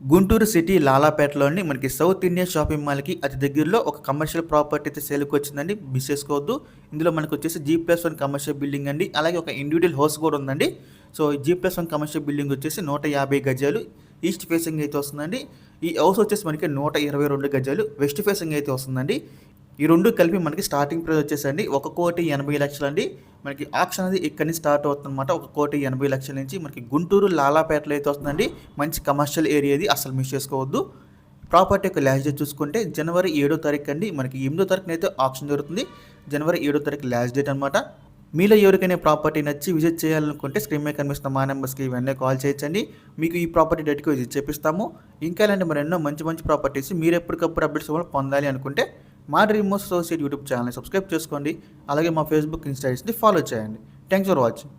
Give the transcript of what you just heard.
Guntur city లాలాపేటలోని మనకి south Indian shopping మాల్కి అతి దగ్గరలో ఒక కమర్షియల్ ప్రాపర్టీ అయితే సేల్కి వచ్చిందండి. మిస్ చేసుకోవద్దు. ఇందులో మనకు వచ్చేసి G+1 కమర్షియల్ బిల్డింగ్ అండి. అలాగే ఒక ఇండివిజువల్ హౌస్ కూడా ఉందండి. సో G+1 కమర్షియల్ బిల్డింగ్ వచ్చేసి 150 గజాలు ఈస్ట్ ఫేసింగ్ అయితే వస్తుందండి. ఈ హౌస్ వచ్చేసి మనకి 122 గజాలు వెస్ట్ ఫేసింగ్ అయితే వస్తుందండి. ఈ రెండు కలిపి మనకి స్టార్టింగ్ ప్రైస్ వచ్చేసండి 1,80,00,000 అండి. మనకి ఆప్షన్ అనేది ఇక్కడి నుంచి స్టార్ట్ అవుతుందన్నమాట. 1,80,00,000 నుంచి మనకి గుంటూరు లాలాపేటలో అయితే వస్తుందండి. మంచి కమర్షియల్ ఏరియా ఇది, అసలు మిస్ చేసుకోవద్దు. ప్రాపర్టీ యొక్క లాస్ట్ డేట్ చూసుకుంటే జనవరి 7వ తారీఖు అండి. మనకి 8వ తారీఖున అయితే ఆప్షన్ జరుగుతుంది. జనవరి 7వ తారీఖు లాస్ట్ డేట్ అనమాట. మీలో ఎవరికైనా ప్రాపర్టీ నచ్చి విజిట్ చేయాలనుకుంటే స్క్రీన్ మీద కనిపిస్తున్న మా నెంబర్స్కి ఇవన్నీ కాల్ చేయొచ్చండి. మీకు ఈ ప్రాపర్టీ డేట్కి విజిట్ చేపిస్తాము. ఇంకా ఇలాంటి మరెన్నో మంచి మంచి ప్రాపర్టీస్ మీరు ఎప్పటికప్పుడు అప్డేట్స్ పొందాలి అనుకుంటే మా డ్రీమ్ అసోసియేట్ యూట్యూబ్ ఛానల్ని సబ్స్క్రైబ్ చేసుకోండి. అలాగే మా ఫేస్బుక్, ఇన్స్టాగ్రామ్ని ఫాలో చేయండి. Thanks for watching.